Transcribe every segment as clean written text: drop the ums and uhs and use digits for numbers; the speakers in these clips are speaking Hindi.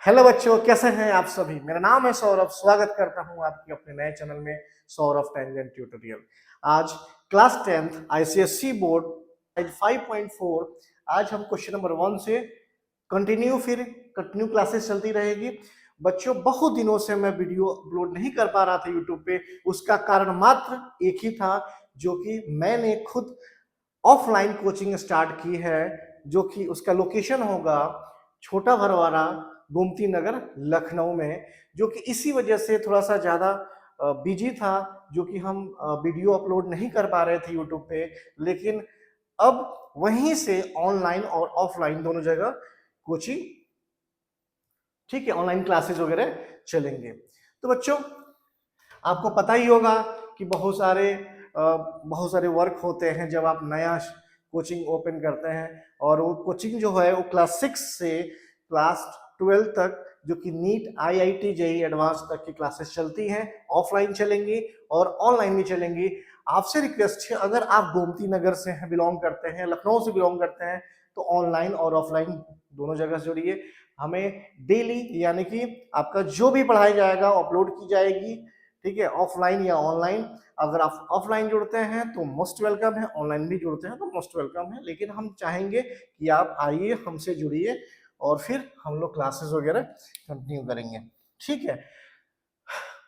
हेलो बच्चों, कैसे हैं आप सभी। मेरा नाम है सौरभ। स्वागत करता हूं आपके अपने नए चैनल में सौरभ टैंजेंट ट्यूटोरियल। आज क्लास 10th आईसीएसई बोर्ड 5.4। आज हम क्वेश्चन नंबर 1 से कंटिन्यू क्लासेस चलती रहेगी। बच्चों, बहुत दिनों से मैं वीडियो अपलोड नहीं कर पा रहा था यूट्यूब पे। उसका कारण मात्र एक ही था, जो कि मैंने खुद ऑफलाइन कोचिंग स्टार्ट की है, जो कि उसका लोकेशन होगा छोटा भरवाड़ा, गोमती नगर, लखनऊ में। जो कि इसी वजह से थोड़ा सा ज़्यादा बिजी था, जो कि हम वीडियो अपलोड नहीं कर पा रहे थे यूट्यूब पे। लेकिन अब वहीं से ऑनलाइन और ऑफलाइन दोनों जगह कोचिंग, ठीक है, ऑनलाइन क्लासेस वगैरह चलेंगे। तो बच्चों, आपको पता ही होगा कि बहुत सारे वर्क होते हैं जब आप नया कोचिंग ओपन करते हैं। और वो कोचिंग जो है वो क्लास 6 से क्लास 12 तक, जो कि नीट आईआईटी जेईई एडवांस तक की क्लासेस चलती हैं, ऑफलाइन चलेंगी और ऑनलाइन भी चलेंगी। आपसे रिक्वेस्ट है, अगर आप गोमती नगर से हैं, बिलोंग करते हैं, लखनऊ से बिलोंग करते हैं, तो ऑनलाइन और ऑफलाइन दोनों जगह से जुड़िए। हमें डेली, यानी कि आपका जो भी पढ़ाया जाएगा अपलोड की जाएगी, ठीक है, ऑफलाइन या ऑनलाइन। अगर आप ऑफलाइन जुड़ते हैं तो मोस्ट वेलकम है, ऑनलाइन भी जुड़ते हैं तो मोस्ट वेलकम है। लेकिन हम चाहेंगे कि आप आइए, हमसे जुड़िए और फिर हम लोग क्लासेस वगैरह कंटिन्यू करेंगे, ठीक है।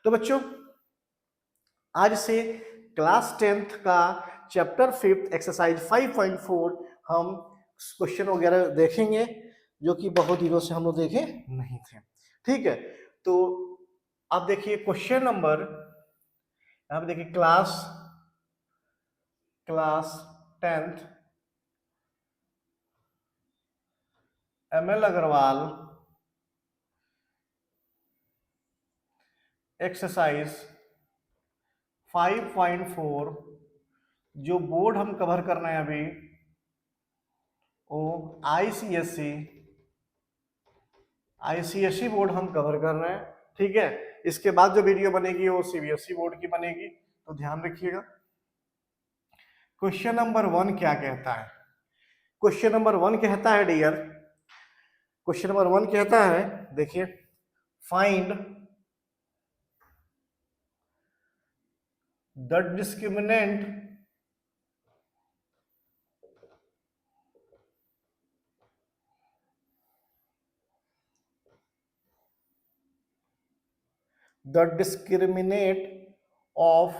तो बच्चों, आज से क्लास 10th का चैप्टर 5 एक्सरसाइज 5.4 हम क्वेश्चन वगैरह देखेंगे, जो कि बहुत दिनों से हम लोग देखे नहीं थे, ठीक है। तो आप देखिए क्वेश्चन नंबर, यहाँ पे देखिए class 10th ML Agarwal exercise 5.4, जो बोर्ड हम कवर करना है अभी वो आईसीएसई बोर्ड हम कवर कर रहे हैं, ठीक है। इसके बाद जो वीडियो बनेगी वो सीबीएसई बोर्ड की बनेगी, तो ध्यान रखिएगा। क्वेश्चन नंबर 1 क्या कहता है? क्वेश्चन नंबर 1 कहता है डियर, क्वेश्चन नंबर 1 कहता है, देखिए, find the discriminant of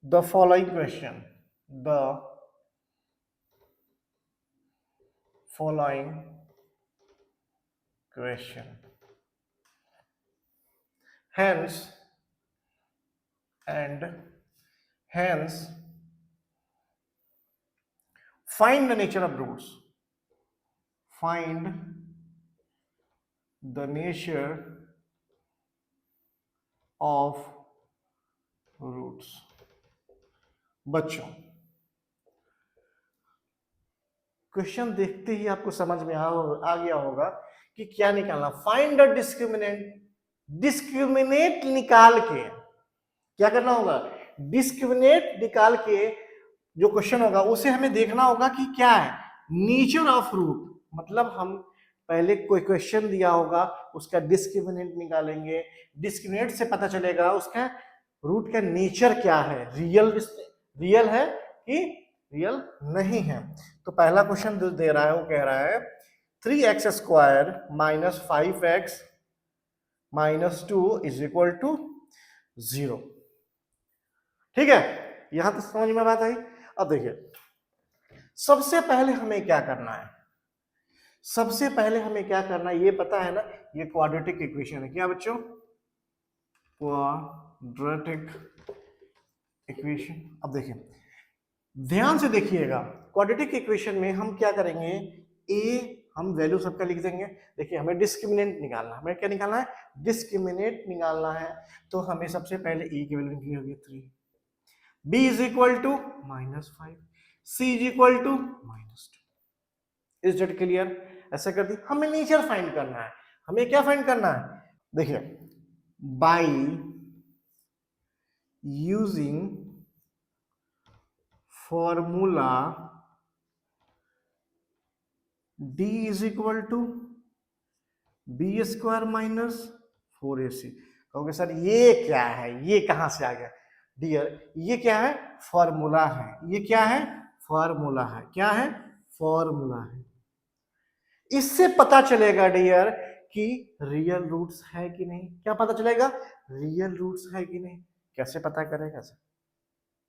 the following question. The following question. Hence, find the nature of roots. Find the nature of roots. बच्चों, क्वेश्चन देखते ही आपको समझ में आ गया होगा कि क्या निकालना। फाइंड द डिस्क्रिमिनेट निकाल के क्या करना होगा? डिस्क्रिमिनेट निकाल के जो क्वेश्चन होगा उसे हमें देखना होगा कि क्या है नेचर ऑफ रूट। मतलब हम पहले कोई क्वेश्चन दिया होगा, उसका डिस्क्रिमिनेंट निकालेंगे। डिस्क्रिमिनेंट से पता चलेगा उसका रूट का नेचर क्या है, रियल है कि रियल नहीं है। तो पहला क्वेश्चन दे रहा है, वो कह रहा है 3x² minus 5x minus 2 is equal to 0। ठीक है, यहां तक समझ में बात आई। अब देखिए, सबसे पहले हमें क्या करना है? सबसे पहले हमें क्या करना है ये पता है ना, ये क्वाड्रेटिक इक्वेशन है। क्या बच्चों? Quadratic equation. अब देखिए, ध्यान से देखिएगा, क्वाड्रेटिक इक्वेशन में हम क्या करेंगे, ए हम वैल्यू सबका लिख देंगे। देखिए, हमें डिस्क्रिमिनेंट निकालना है। हमें क्या निकालना है? डिस्क्रिमिनेंट निकालना है। तो हमें सबसे पहले ए की वैल्यू निकली होगी 3, B is equal to -5, C is equal to -2। Is that clear? ऐसा कर दी। हमें नेचर फाइंड करना है। हमें क्या फाइंड करना है? देखिए, by using formula d is equal to B square minus 4ac। कहोगे सर ये क्या है, ये कहां से आ गया? डियर ये क्या है? फॉर्मूला है। ये क्या है? फॉर्मूला है। क्या है? फॉर्मूला है। इससे पता चलेगा डियर कि रियल रूट्स है कि नहीं। क्या पता चलेगा? रियल रूट्स है कि नहीं। कैसे पता करेगा सर?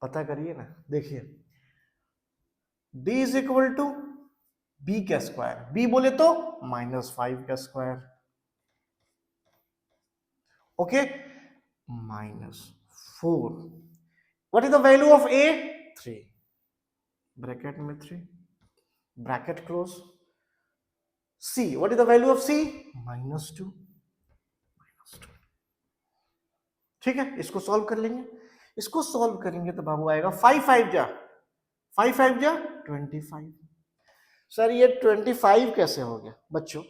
पता करिए ना। देखिए d is equal to B का स्क्वायर, b बोले तो -5 का square, okay, -4। What is the value of a? 3, bracket में 3, bracket close. c, what is the value of c? -2। ठीक है, इसको सॉल्व कर लेंगे। इसको सॉल्व करेंगे तो बाबू आएगा 5 5 जा 25। सर ये 25 कैसे हो गया बच्चों?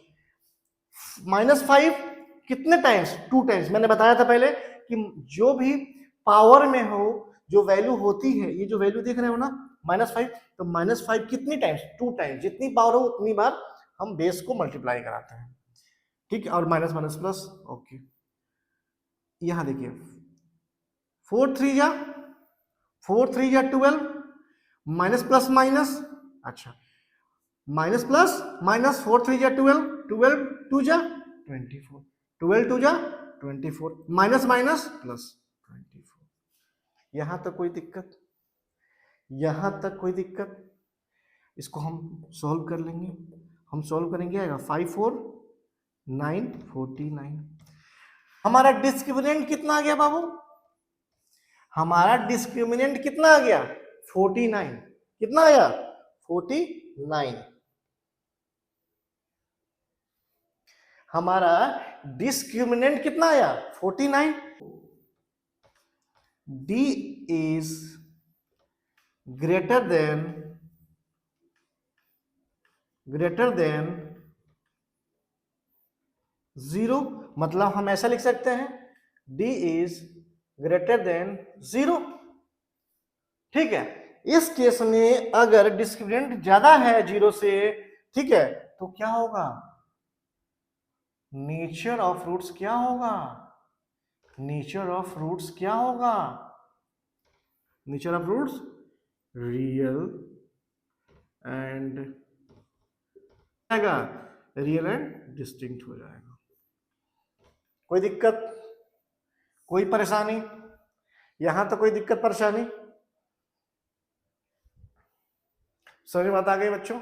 -5 कितने टाइम्स? 2 टाइम्स। मैंने बताया था पहले कि जो भी पावर में हो, जो वैल्यू होती है, ये जो वैल्यू देख रहे हो ना -5, तो -5 कितनी टाइम्स? 2 टाइम्स। जितनी पावर हो उतनी बार हम बेस को मल्टीप्लाई कराते हैं, ठीक है। और माइनस माइनस प्लस, ओके। यहां देखिए 4 3 जा 12, माइनस प्लस माइनस, अच्छा, माइनस प्लस माइनस, 4 3 जा 12, 12 2 जा 24, 12 2 जा 24, माइनस माइनस प्लस 24। यहां तक कोई दिक्कत? यहां तक कोई दिक्कत? इसको हम सॉल्व कर लेंगे। हम सॉल्व करेंगे, आएगा 5 4 9 49। हमारा डिस्क्रिमिनेंट कितना आ गया बाबू? हमारा डिस्क्रिमिनेंट कितना आ गया? 49। कितना आया? 49। हमारा डिस्क्रिमिनेंट कितना आया? 49। d is greater than 0। मतलब हम ऐसा लिख सकते हैं d इज ग्रेटर देन 0, ठीक है। इस केस में अगर डिस्क्रिमिनेंट ज्यादा है 0 से, ठीक है, तो क्या होगा? नेचर ऑफ रूट्स क्या होगा? नेचर ऑफ रूट्स क्या होगा? Nature of roots real and आएगा, रियल एंड डिस्टिंक्ट हो जाएगा। कोई दिक्कत? कोई परेशानी? यहां तक कोई दिक्कत परेशानी? समझ में बात आ गई बच्चों?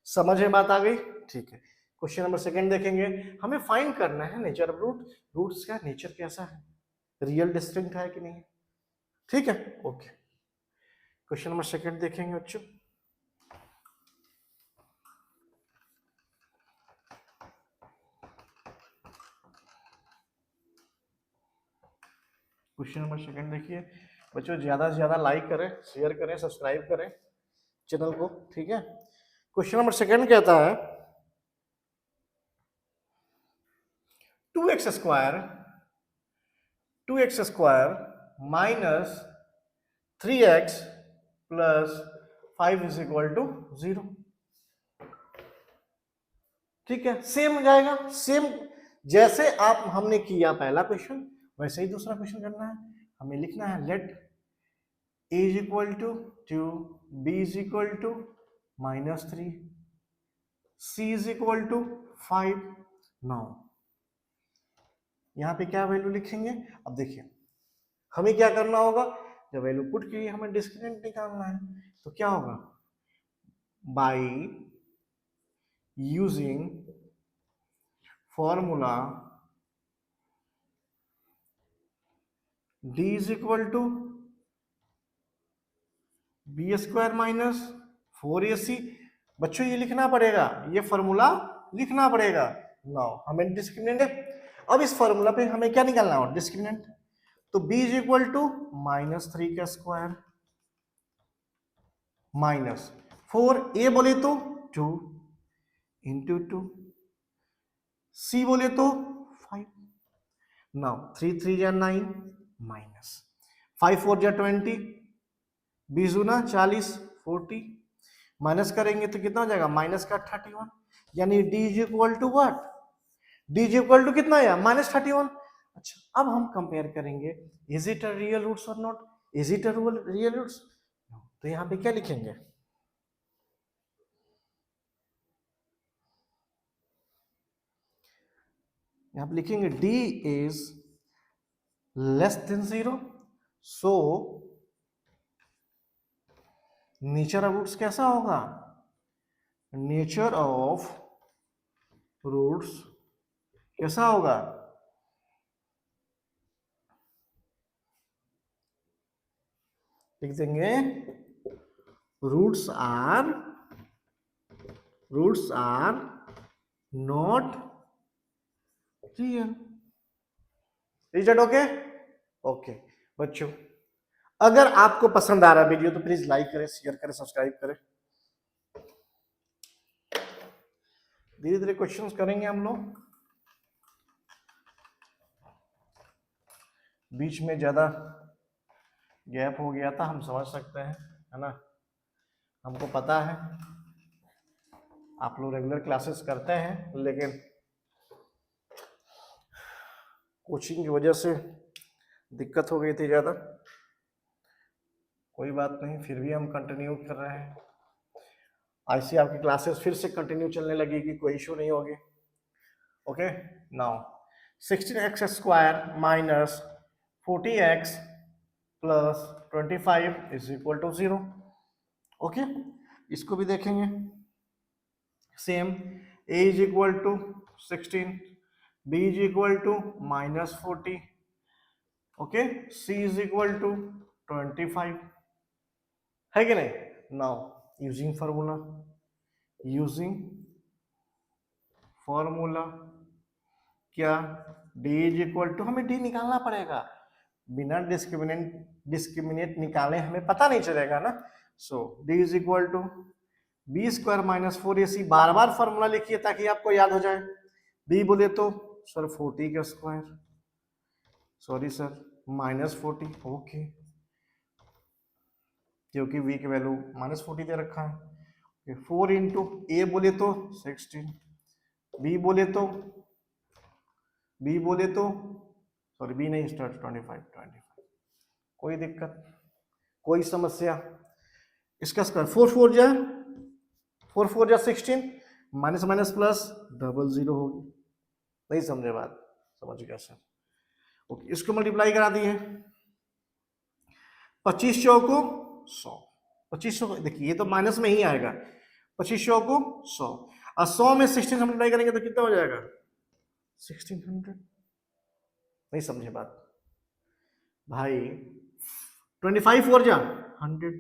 समझ में बात आ गई? ठीक है। क्वेश्चन नंबर सेकंड देखेंगे। हमें फाइंड करना है नेचर ऑफ रूट। रूट्स का नेचर कैसा है, रियल डिस्टिंक्ट है कि नहीं, ठीक है, ओके। क्वेश्चन नंबर सेकंड देखेंगे बच्चों। क्वेश्चन नंबर सेकंड देखिए बच्चों, ज्यादा से ज्यादा लाइक करें, शेयर करें, सब्सक्राइब करें चैनल को, ठीक है। क्वेश्चन नंबर सेकंड कहता है 2x square minus 3x plus 5 is equal to 0, ठीक है। सेम हो जाएगा, सेम जैसे आप हमने किया पहला क्वेश्चन, वैसे ही दूसरा क्वेश्चन करना है। हमें लिखना है let a is equal to 2, b is equal to -3, c is equal to 5। Now यहाँ पे क्या वैल्यू लिखेंगे? अब देखिए हमें क्या करना होगा, जब वैल्यू पुट की हमें डिस्क्रिमिनेंट निकालना है, तो क्या होगा? By using formula d is equal to B square minus 4ac। बच्चों ये लिखना पड़ेगा, ये फॉर्मूला लिखना पड़ेगा। नाउ हमें डिस्क्रिमिनेंट, अब इस फॉर्मूला पे हमें क्या निकालना है? डिस्क्रिमिनेंट। तो b इज इक्वल टू -3 का स्क्वायर माइनस 4, a बोले तो 2 इंटू 2, c बोले तो 5। नाउ 3 3 या 9 माइनस 5 4 या 20, 20 गुना 40 40, माइनस करेंगे तो कितना हो जाएगा? माइनस का 31। यानी d is equal to what? D is equal to कितना आया -31। अच्छा अब हम कंपेयर करेंगे, is it a real roots और not, is it a real roots. तो यहाँ पे क्या लिखेंगे, यहाँ पे लिखेंगे D is less than 0, so nature of roots कैसा होगा, नेचर ऑफ रूट्स कैसा होगा, लिख देंगे roots are not real. Is that okay? Okay बच्चों, अगर आपको पसंद आ रहा है वीडियो तो प्लीज लाइक करें, शेयर करें, सब्सक्राइब करें। धीरे धीरे क्वेश्चंस करेंगे हम लोग, बीच में ज्यादा गैप हो गया था, हम समझ सकते हैं, है ना, हमको पता है आप लोग रेगुलर क्लासेस करते हैं, लेकिन कोचिंग की वजह से दिक्कत हो गई थी ज़्यादा। कोई बात नहीं, फिर भी हम कंटिन्यू कर रहे हैं, ऐसी आपकी क्लासेस फिर से कंटिन्यू चलने लगेगी, कोई इशू नहीं होगी। Okay now 16x square minus 40x plus 25 is equal to 0। Okay इसको भी देखेंगे, same a is equal to 16, b is equal to -40, okay c is equal to 25, है कि नहीं। नाउ यूजिंग फॉर्मूला क्या, d इज इक्वल टू, हमें d निकालना पड़ेगा, बिना डिस्क्रिमिनेट निकाले हमें पता नहीं चलेगा ना। So d is equal to B square minus 4ac, बार बार फॉर्मूला लिखिए ताकि आपको याद हो जाए। b बोले तो सर 40 का स्क्वायर, सॉरी सर -40, ओके, क्योंकि v की वैल्यू -40 दे रखा है। 4 इंटू ए बोले तो 16, b बोले तो सॉरी b नहीं स्टार्ट 25, कोई दिक्कत, कोई समस्या। इसका स्क्वायर 4 4 जा 16, माइनस माइनस प्लस डबल 0 होगी, नहीं समझे बात, समझ गया सर। ओके इसको मल्टीप्लाई करा दिए, 25 चौको 100, 2500 देखिए ये तो माइनस में ही आएगा, 25 चौको 100 और 100 में 16 मल्टीप्लाई करेंगे तो कितना हो जाएगा 1600, नहीं समझे बात भाई। 25 4 जा 100,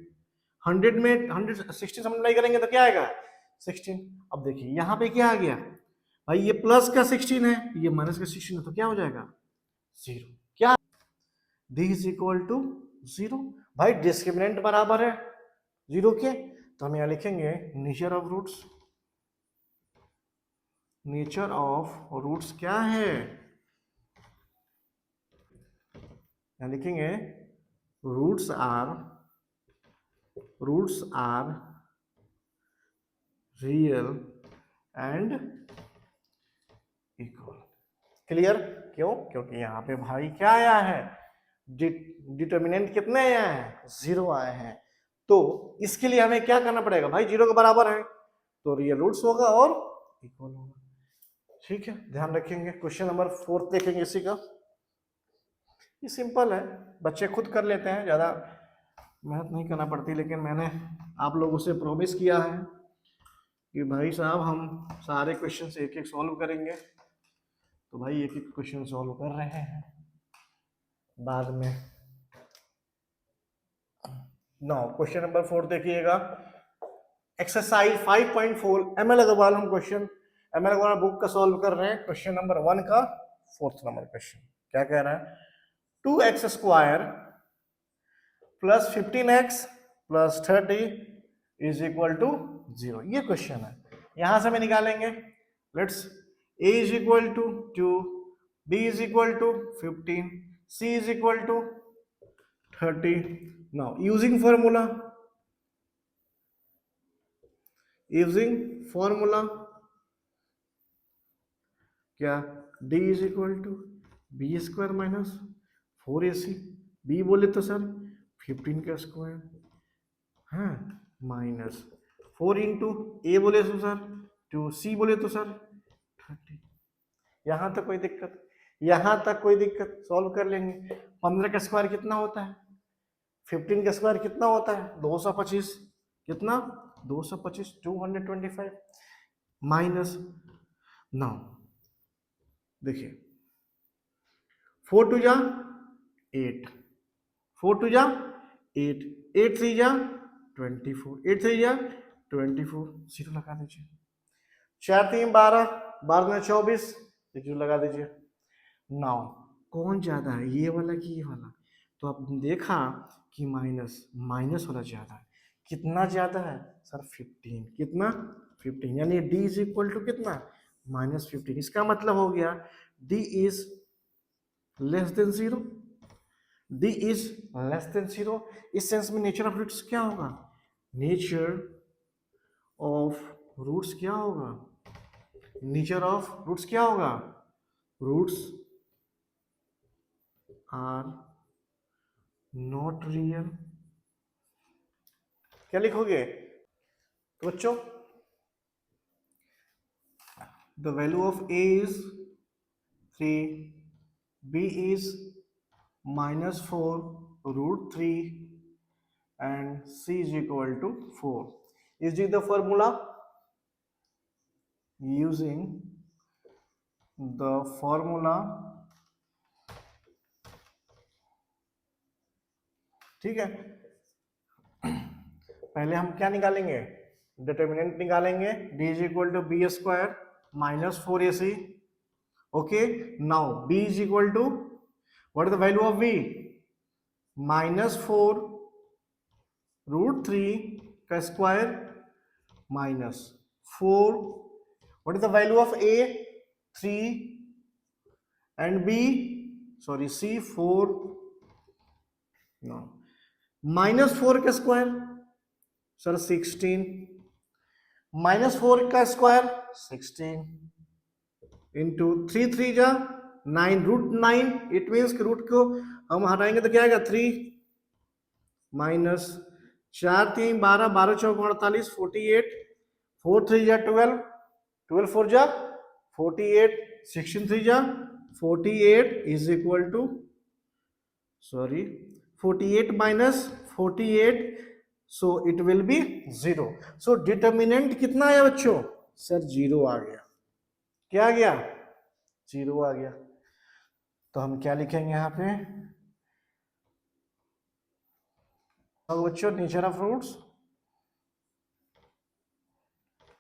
100 में 116 मल्टीप्लाई करेंगे तो क्या आएगा 16। अब देखिए यहाँ पे क्या आ गया भाई, ये प्लस का 16 है, ये माइनस का 16 है, तो क्या हो जाएगा 0। क्या d इज इक्वल टू 0, भाई डिस्क्रिमिनेंट बराबर है 0 के, तो हम यहाँ लिखेंगे नेचर ऑफ रूट्स क्या है, यहाँ लिखेंगे roots are real and equal. Clear? क्यों? क्योंकि यहाँ पे भाई क्या आया है, डिटर्मिनेंट कितने आए हैं 0 आए हैं, तो इसके लिए हमें क्या करना पड़ेगा भाई, 0 के बराबर है तो रियल रूट्स होगा और इक्वल होगा। ठीक है ध्यान रखेंगे। क्वेश्चन नंबर 4 देखेंगे इसी का, ये सिंपल है, बच्चे खुद कर लेते हैं, ज़्यादा मेहनत नहीं करना पड़ती, लेकिन मैंने आप लोगों से प्रॉमिस किया है कि भाई साहब हम सारे क्वेश्चन एक एक सॉल्व करेंगे, तो भाई एक एक क्वेश्चन सॉल्व कर रहे हैं बाद में। नाउ क्वेश्चन नंबर 4 देखिएगा, एक्सरसाइज 5.4 एमएल अग्रवाल, हम क्वेश्चन एमएल अग्रवाल बुक का सॉल्व कर रहे हैं। क्वेश्चन नंबर 1 का 4th नंबर क्वेश्चन क्या कह रहा है, 2x square plus 15x plus 30 is equal to 0, ये क्वेश्चन है। यहां से हमें निकालेंगे, let's a is equal to 2, b is equal to 15, c is equal to 30। Now using formula क्या, D is equal to B square minus 4ac। B बोले तो सर 15 का स्क्वायर, हाँ, माइनस 4 इंटू ए बोले तो सर 2, सी बोले तो सर 30। यहाँ तक कोई दिक्कत? यहाँ तक कोई दिक्कत? सॉल्व कर लेंगे। 15 का स्क्वायर कितना होता है? 15 का स्क्वायर कितना होता है? 225। कितना? 225, 225 माइनस। नाउ देखिए 4 टू जा 8, 4 टू जा 8, 8 3 जा 24, 8 3 जा 24, जीरो लगा दीजिए। 4 3 12, 12 में 24, जीरो लगा दीजिए। नाउ कौन ज्यादा है, ये वाला कि ये वाला? तो आपने देखा कि माइनस माइनस वाला ज्यादा है। कितना ज्यादा है सर? 15। कितना? 15, यानी d इज इक्वल टू कितना? -15। इसका मतलब हो गया d is less than 0। d is less than 0। इस सेंस में नेचर ऑफ रूट्स क्या होगा? नेचर ऑफ रूट्स क्या होगा? नेचर ऑफ रूट्स क्या होगा? Roots are not real. क्या लिखोगे तो बच्चों? The value of a is 3, b is -4 root 3 and c is equal to 4. Is it the formula? Using the formula, ठीक है। पहले हम क्या निकालेंगे? डिटर्मिनेंट निकालेंगे। d is equal to B square minus 4ac। Okay, now b is equal to what is the value of b? -4 root 3 का square minus 4। What is the value of a? 3 and b, sorry, c 4। No, -4 का स्क्वायर सर 16, -4 का स्क्वायर 16 इंटू 3 3 जा 9 रूट 9। इट मीन्स कि रूट को हम हटाएंगे तो क्या आएगा? 3 माइनस 4 3 12, 12 चौक 48, 48, 4 3 जा 12, 12 4 जा 48, 16 3 जा 48 is equal to, sorry, 48 minus 48, so it will be 0। So determinant कितना आया बच्चों? सर 0 आ गया। क्या आ गया? 0 आ गया। तो हम क्या लिखेंगे यहाँ पे? बच्चों nature of roots,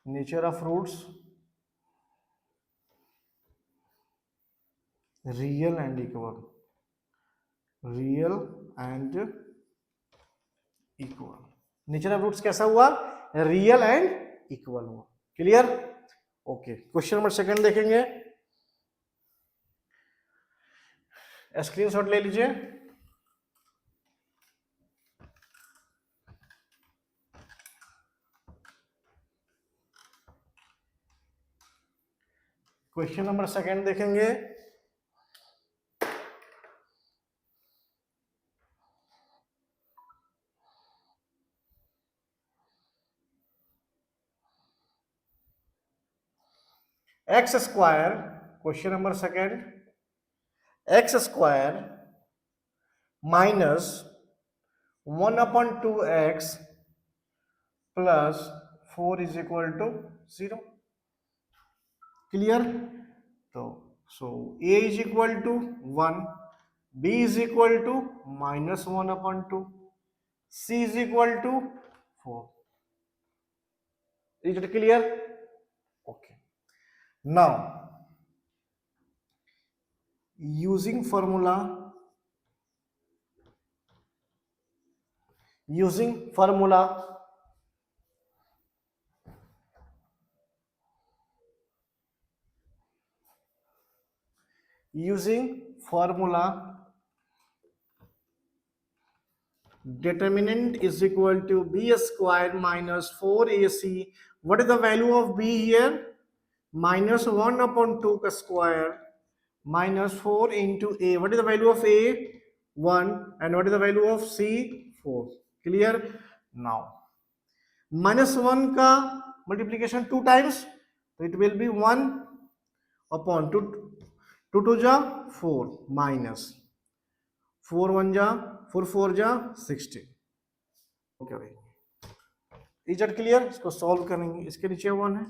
nature of roots real and equal, real and equal. Nature of roots कैसा हुआ? रियल एंड इक्वल हुआ। Clear? Okay, question number second देखेंगे। स्क्रीनशॉट ले लीजिए। क्वेश्चन नंबर सेकंड देखेंगे। X square, question number second, X square minus 1/2x plus 4 is equal to 0। Clear? तो so a is equal to 1, b is equal to -1/2, c is equal to 4। Is it clear? Okay, now using formula, using formula, using formula, determinant is equal to b square minus 4ac. What is the value of b here? -1/2 का square minus 4 into a. What is the value of a? 1. And what is the value of c? 4. Clear? Now minus 1 का multiplication 2 times, so it will be 1 upon 2. 2 2 जा 4 minus 4 1 जा 4 4 जा 16. ओके भाई, इज इट क्लियर? इसको सॉल्व करेंगे, इसके नीचे 1 है,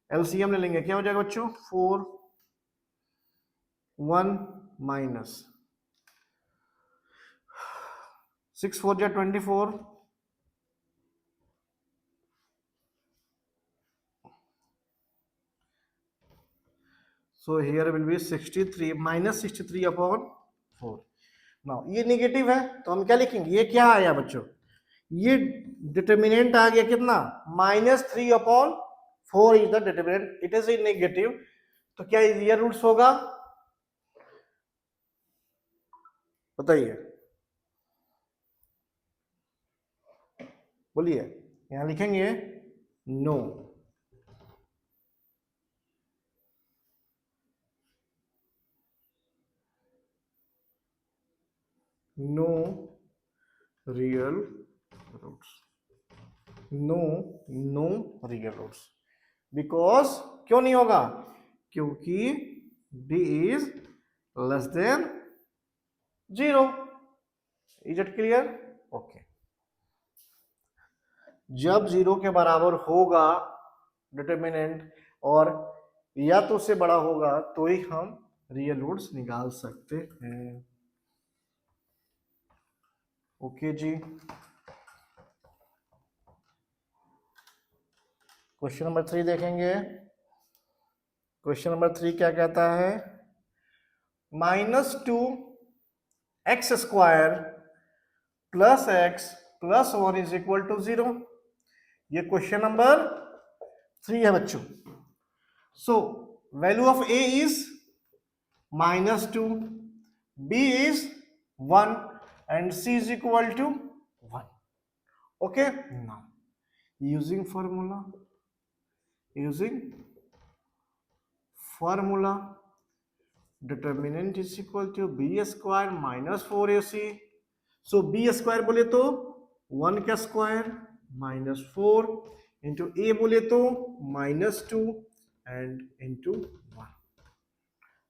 एलसीएम ले लेंगे, क्या हो जाएगा बच्चों? 4 1 माइनस 6 4 जा 24, so here will be 63 minus 63 upon 4. Now ये नेगेटिव है तो हम क्या लिखेंगे? ये क्या आया बच्चों? ये डिटर्मिनेंट आ गया कितना? -3 upon 4 is the determinant, it is a negative, तो क्या रियल रूट्स होगा? बताइए, बोलिए, यहां लिखेंगे no. No real roots, no real roots, because क्यों नहीं होगा? क्योंकि b is less than 0. Is it clear? Okay, जब 0 के बराबर होगा डिटर्मिनेंट और या तो उससे बड़ा होगा तो ही हम रियल रूट्स निकाल सकते हैं। ओके जी, क्वेश्चन नंबर 3 देखेंगे। क्वेश्चन नंबर 3 क्या कहता है? -2 x square plus x plus 1 is equal to 0। ये क्वेश्चन नंबर 3 है बच्चों। So value of a is -2, b is 1 and c is equal to 1. Okay, now using formula determinant is equal to b square minus 4ac. so b square बोले तो 1 का स्क्वायर minus 4 into a बोले तो -2 and into 1.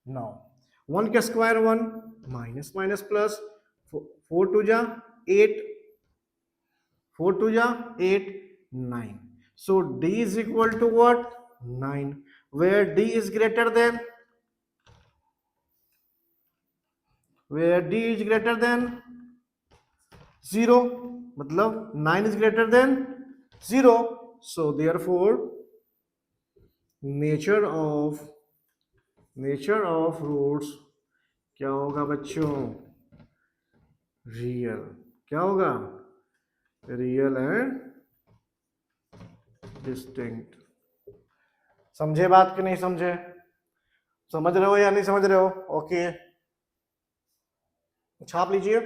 now 1 का स्क्वायर 1 minus minus plus 4 2 जा 8, 4 2 जा 8, 9. so d is equal to what? 9, where d is greater than 0, मतलब 9 is greater than 0. so therefore nature of roots क्या होगा बच्चों? रियल। क्या होगा? Real and distinct. समझे बात कि नहीं समझे? समझ रहे हो या नहीं समझ रहे हो? ओके, छाप लीजिए।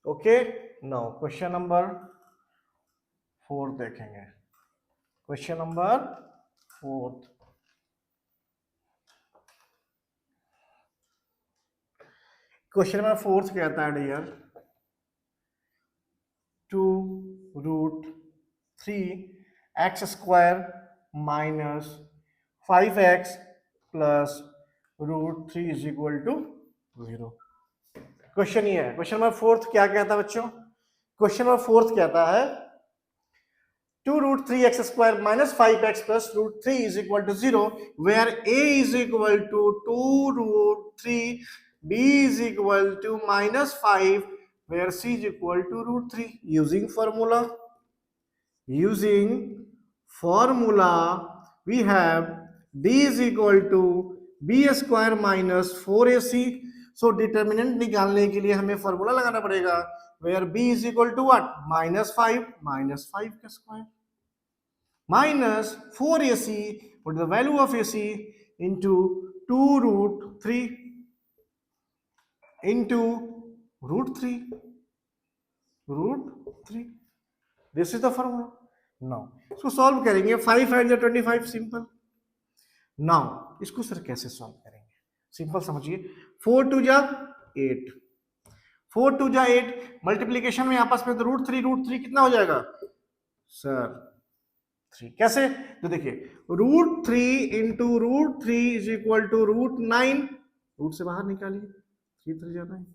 ओके, नाउ क्वेश्चन नंबर 4 देखेंगे। क्वेश्चन नंबर 4, क्वेश्चन नंबर 4 कहता है dear 2√3x square minus 5x plus √3 is equal to 0। Question ये है। क्वेश्चन नंबर 4 क्या कहता है बच्चों? क्वेश्चन नंबर 4 कहता है 2√3x square minus 5x plus √3 is equal to 0, where a is equal to 2√3, b is equal to -5, where c is equal to √3. using formula we have d is equal to b square minus 4ac. So determinant निकालने के लिए हमें फॉर्मूला लगाना पड़ेगा, where b is equal to what, -5 का square minus 4ac, what is the value of ac, into 2 root 3 into root 3. This is the formula. Now इसको सॉल्व करेंगे, 5 and 25 सिंपल. नाउ इसको सर कैसे सॉल्व करेंगे, सिंपल समझिए, 4 2 जा 8, 4 2 जा 8, मल्टीप्लीकेशन में आपस में तो रूट थ्री कितना हो जाएगा सर 3. कैसे, तो देखिए root 3 into root 3 is equal to root 9, root से बाहर निकालिए, 3 3 जाना है,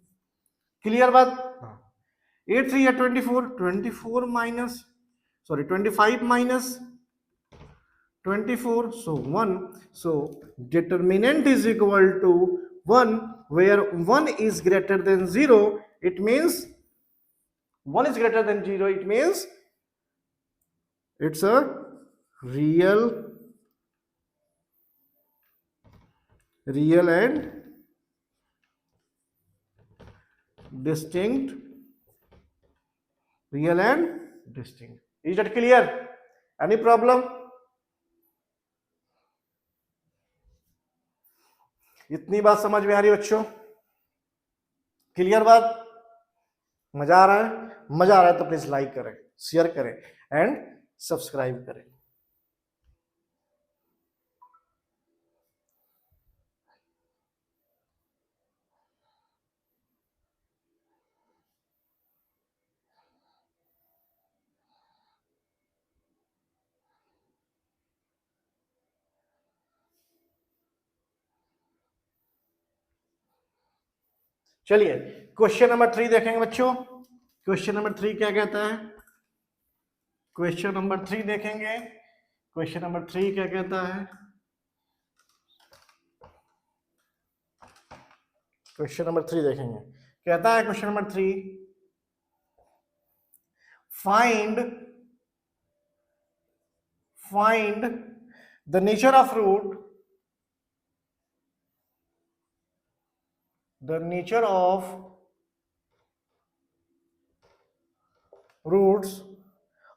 क्लियर बात. 8 3 या 24 minus 25 minus 24, so 1, so determinant is equal to 1, where 1 is greater than 0, it means 1 is greater than 0, it means it's a real and distinct. Is that clear? Any problem? इतनी बात समझ में आ रही है बच्चों, क्लियर बात, मजा आ रहा है? मजा आ रहा है तो प्लीज लाइक करें, शेयर करें एंड सब्सक्राइब करें. चलिए क्वेश्चन नंबर 3 देखेंगे बच्चों. क्वेश्चन नंबर 3 क्या कहता है, क्वेश्चन नंबर 3 देखेंगे. क्वेश्चन नंबर 3 क्या कहता है, क्वेश्चन नंबर 3 देखेंगे. कहता है question number 3, find the nature of root, the nature of roots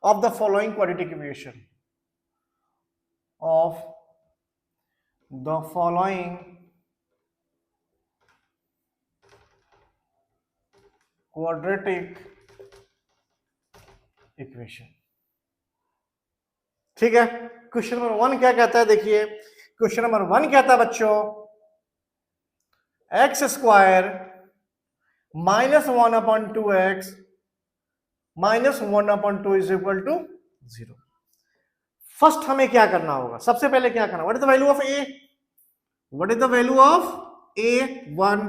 of the following quadratic equation, of the following quadratic equation. ठीक है. क्वेश्चन नंबर 1 क्या कहता है, देखिए क्वेश्चन नंबर 1 कहता है बच्चों, x square -1/2x -1/2 is equal to 0. First हमें क्या करना होगा, सबसे पहले क्या करना, what is the value of a, what is the value of a 1,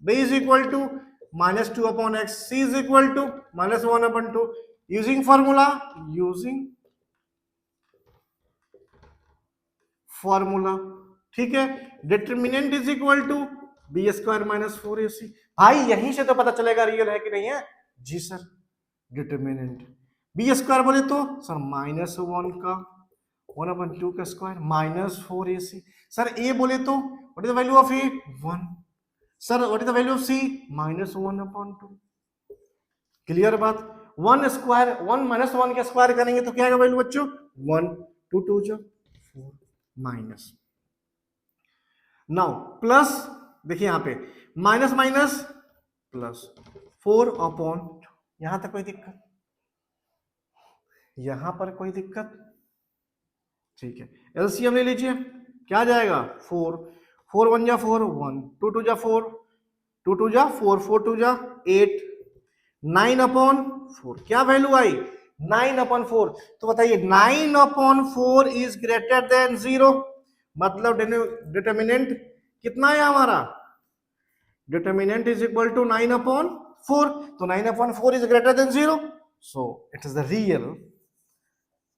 b is equal to -2/x, c is equal to -1/2, using formula, ठीक है. Determinant is equal to B square -4ac. भाई यहीं से तो पता चलेगा रियल है कि नहीं है. जी सर, डिटरमिनेंट बी स्क्वायर बोले तो सर -1 का 1/2 का स्क्वायर -4ac. सर ए बोले तो what is the value of a 1. Sir what is the value of c -1/2. Clear बात. 1 स्क्वायर 1 -1 का स्क्वायर करेंगे तो क्या आएगा वैल्यू बच्चों 1, 2 2 जो 4 माइनस. नाउ प्लस, देखिए यहां पे माइनस माइनस प्लस 4/, यहां तक कोई दिक्कत, यहां पर कोई दिक्कत, ठीक है. एलसीएम ले लीजिए, क्या जाएगा 4 4 1 जा 4 1 2 2 जा 4 2 2 जा 4 4 2 जा 8 9/4. क्या वैल्यू आई 9/4. तो बताइए 9/4 इज ग्रेटर देन 0, मतलब डिटरमिनेंट कितना है हमारा, डिटरमिनेंट इज इक्वल टू 9/4. तो 9/4 is greater than 0, so it is the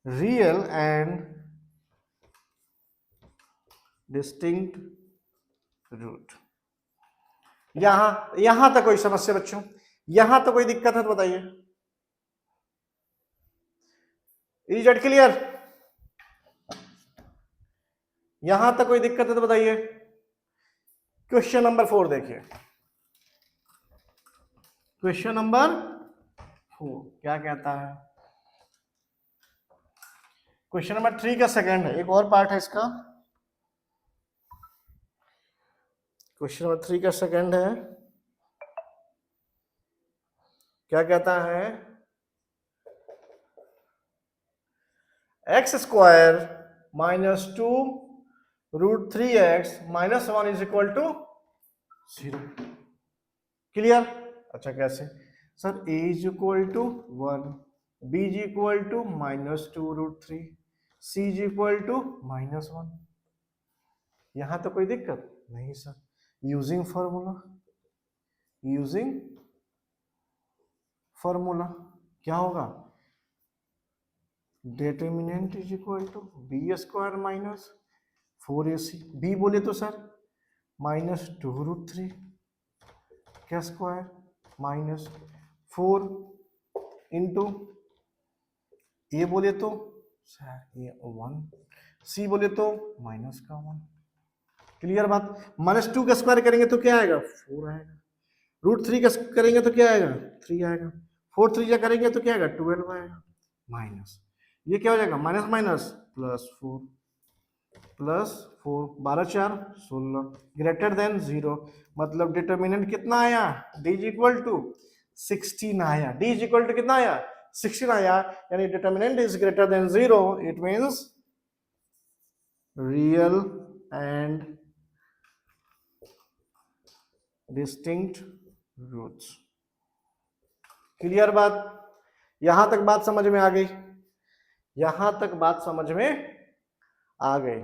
real and distinct root. यहां तक कोई समस्या बच्चों, यहां तक कोई दिक्कत है तो बताइए. इज इट क्लियर, यहां तक कोई दिक्कत है तो बताइए. क्वेश्चन नंबर 4 देखिए, क्वेश्चन नंबर 4 क्या कहता है? क्वेश्चन नंबर 3 का सेकंड है, एक और पार्ट है इसका। क्वेश्चन नंबर 3 का सेकंड है, क्या कहता है? X square minus 2√3x minus 1 is equal to 0। Clear? अच्छा कैसे sir? a is equal to 1, b is equal to minus 2√3, c is equal to minus 1। यहां तो कोई दिक्कत नहीं sir. Using formula, using formula क्या होगा? Determinant is equal to B square minus 4ac। B बोले तो सर माइनस 2√3 क्या स्क्वायर माइनस 4 इंटू ए बोले तो सर ये 1, सी बोले तो माइनस का 1। क्लियर बात? माइनस 2 का स्क्वायर करेंगे तो क्या आएगा? 4 आएगा। √3 का करेंगे तो क्या आएगा? 3 आएगा। 4 3 का करेंगे तो क्या आएगा? 12 आएगा। माइनस ये क्या हो जाएगा? Minus minus plus 4, plus 4 12 4 16 greater than 0। मतलब डिटर्मिनेंट कितना आया? d इज इक्वल टू 16 आया। d इज इक्वल टू कितना आया? 16 आया। यानी determinant is greater than 0। It means real and distinct roots. Clear बात? यहां तक बात समझ में आ गई? यहां तक बात समझ में आ गई?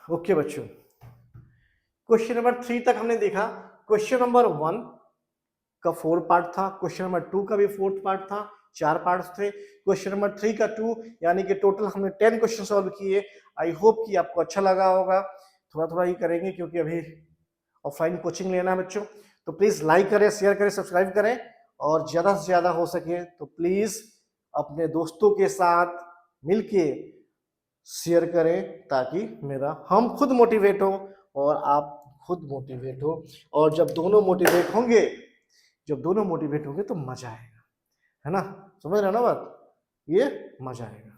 ओके बच्चों, क्वेश्चन नंबर 3 तक हमने देखा। क्वेश्चन नंबर 1 का 4 पार्ट था, क्वेश्चन नंबर 2 का भी 4th पार्ट था, 4 पार्ट्स थे। क्वेश्चन नंबर 3 का 2, यानी कि टोटल हमने 10 क्वेश्चन सॉल्व किए। आई होप कि आपको अच्छा लगा होगा। थोड़ा थोड़ा ही करेंगे क्योंकि अभी ऑफलाइन कोचिंग लेना है बच्चों। तो प्लीज लाइक करें, शेयर करें, सब्सक्राइब करें, और ज्यादा से ज्यादा हो सके तो प्लीज अपने दोस्तों के साथ मिलके शेयर करें, ताकि हम खुद मोटिवेट हो और आप खुद मोटिवेट हो। और जब दोनों मोटिवेट होंगे, तो मजा आएगा, है ना? समझ रहे हो ना बात? ये मजा आएगा।